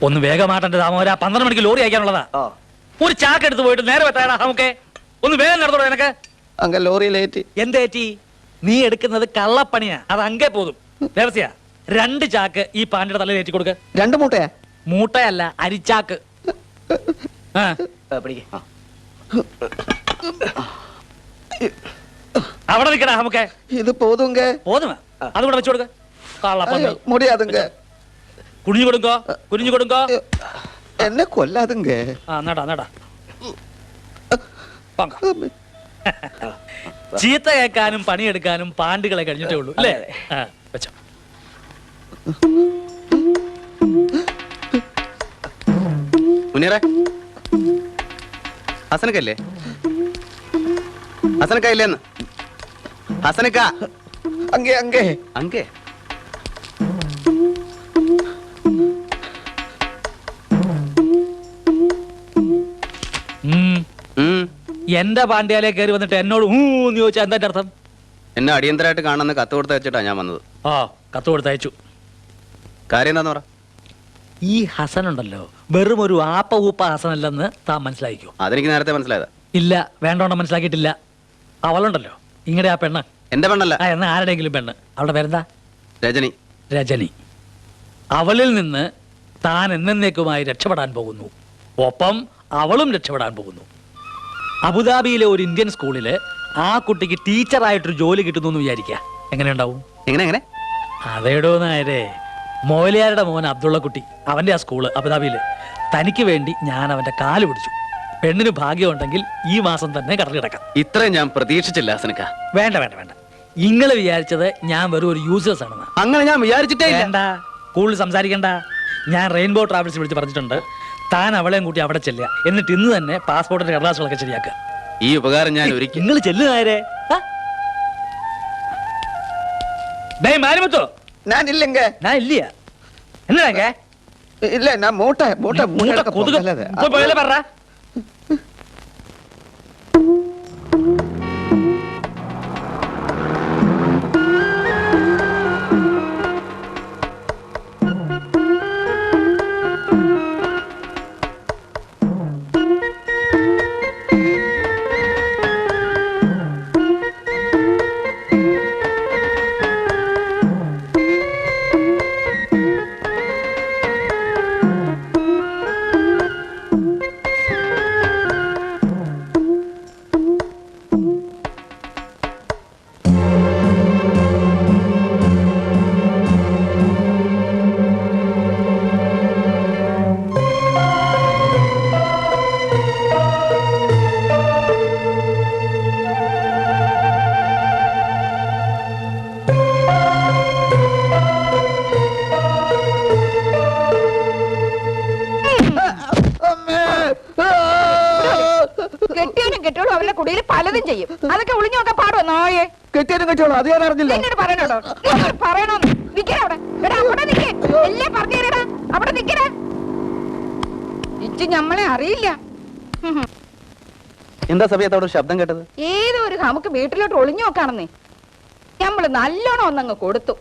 ഒന്ന് വേഗമാട്ടെ താമര 12 മണിക്ക് ലോറി അയക്കാനുള്ളതാ. ഒരു ചാക്ക് എടുത്ത് പോയിട്ട് നേരെ വെട്ടാടാ. നമുക്ക് ഒന്ന് വേഗം നടത്തോളൂ. എനക്ക് അങ്ങ ലോറി ലേറ്റ്. എന്തേറ്റി? നീ എടുക്കുന്നത് കള്ളപ്പണിയാ. അത് അങ്കേ പോതും. ദേവസ്യ 2 ചാക്ക് ഈ പാണ്ടിയുടെ തലയിൽ ഏറ്റി കൊടുക്ക. 2 മൂട്ടയാ? മൂട്ടയല്ല, അരിച്ചാക്ക്. അവിടെ നിൽക്കടാ. നമുക്ക് ഇത് പോതുങ്ക. പോതുമ അതുകൂടെ വെച്ചു കൊടുക്ക. കള്ളപ്പണി മുടിയാതുങ്ക. കുനിഞ്ഞു കൊടുക്കോ, കുനിഞ്ഞു കൊടുക്കോ. എന്നെ കൊല്ലാതുങ്ക. നടാ നടാ. ചീത്ത കേൾക്കാനും പണിയെടുക്കാനും പാണ്ടുകളെ കഴിഞ്ഞിട്ടേ ഉള്ളൂ അല്ലേ? വെച്ചോ. മുനീറേ, ഹസനക്കല്ലേ? ഹസനക്ക ഇല്ലേന്ന്? ഹസനക്ക അങ്ങേ അങ്ങേ അങ്കേ എന്റെ പാണ്ഡ്യാലേ കയറി വന്നിട്ട് എന്നോട് ഊന്ന് ചോദിച്ചാ എന്താ അർത്ഥം? എന്നെ അടിയന്തരമായിട്ട് കാണുന്ന കത്ത് കൊടുത്ത് വെച്ചിട്ടാ ഞാൻ വന്നത്. കത്ത് കൊടുത്തയച്ചു. കാര്യം എന്താന്ന് പറ. ഈ ഹസൻ ഉണ്ടല്ലോ, വെറും ഒരു ആപ്പ ഊപ്പ ഹസനല്ലെന്ന് താൻ മനസ്സിലാക്കിക്കോ. അതെനിക്ക് നേരത്തെ മനസ്സിലായതാ. ഇല്ല, വേണ്ടോണ്ട് മനസ്സിലാക്കിയിട്ടില്ല. അവളുണ്ടല്ലോ ഇങ്ങടെ ആ പെണ്ണ്. എന്റെ പെണ്ണല്ല. എന്നാ ആരുടെയെങ്കിലും പെണ്ണ്. അവളുടെ പേരെന്താ? രജനി. രജനി. അവളിൽ നിന്ന് താൻ എന്നേക്കുമായി രക്ഷപ്പെടാൻ പോകുന്നു. ഒപ്പം അവളും രക്ഷപ്പെടാൻ പോകുന്നു. അബുദാബിയിലെ ഒരു ഇന്ത്യൻ സ്കൂളില് ആ കുട്ടിക്ക് ടീച്ചറായിട്ടൊരു ജോലി കിട്ടുന്നു എന്ന് വിചാരിക്കുക. എങ്ങനെയുണ്ടാവും? എങ്ങനെ? അതേടോ നായരെ, മോലിയാരുടെ മോൻ അബ്ദുള്ള കുട്ടി, അവന്റെ ആ സ്കൂള് അബുദാബിയില്. തനിക്ക് വേണ്ടി ഞാൻ അവന്റെ കാല് പിടിച്ചു. പെണ്ണിന് ഭാഗ്യമുണ്ടെങ്കിൽ ഈ മാസം തന്നെ കടൽ കിടക്കാം. ഇത്രയും ഞാൻ പ്രതീക്ഷിച്ചില്ല ഹസനക്ക. വേണ്ട വേണ്ട വേണ്ട. നിങ്ങള് വിചാരിച്ചത് ഞാൻ വെറും ഒരു യൂസേഴ്സ് ആണെന്ന്. അങ്ങനെ ഞാൻ വിചാരിച്ചിട്ടേ വേണ്ട, കൂടുതൽ സംസാരിക്കണ്ട. ഞാൻ റെയിൻബോ ട്രാവൽസ് വിളിച്ച് പറഞ്ഞിട്ടുണ്ട്, താൻ അവളെയും കൂട്ടി അവിടെ ചെല്ലുക. എന്നിട്ട് ഇന്ന് തന്നെ പാസ്പോർട്ടിന്റെ കടലാസുകളൊക്കെ ശരിയാക്കുക. ഈ ഉപകാരം ഞാൻ ഒരിക്കൽ. നിങ്ങൾ ചെല്ലുകാരെ. മാരിമുത്തോ, ഞാൻ ഇല്ലെങ്ക. ഞാൻ ഇല്ല. എന്നാ ഇല്ല, ഞാൻ മൂട്ട മൂട്ട കൊതുക് പോയല്ലേ പറ. കെട്ടിയോളും അവരുടെ കുടിയിൽ പലതും ചെയ്യും. അതൊക്കെ ഒളിഞ്ഞു നോക്കാൻ പാടുവോ നായെ? കെട്ടിയാലും കെട്ടിയോളൂ, അത് ഞാൻ അറിഞ്ഞില്ല. എന്നോട് പറയണോടോ, പറയണോന്ന്. നിക്കടാ അവിടെ, അവിടെ നിക്കേ. എല്ലാം പറഞ്ഞു തരടാ, അവിടെ നിക്കടാ. ഇച്ചു ഞമ്മളെ അറിയില്ല. എന്താ സമയത്തോട് ശബ്ദം കേട്ടത്? ഏതോ ഒരു നമുക്ക് വീട്ടിലോട്ട് ഒളിഞ്ഞു നോക്കാണെന്നേ. നമ്മള് നല്ലോണം ഒന്നങ്ങ് കൊടുത്തു.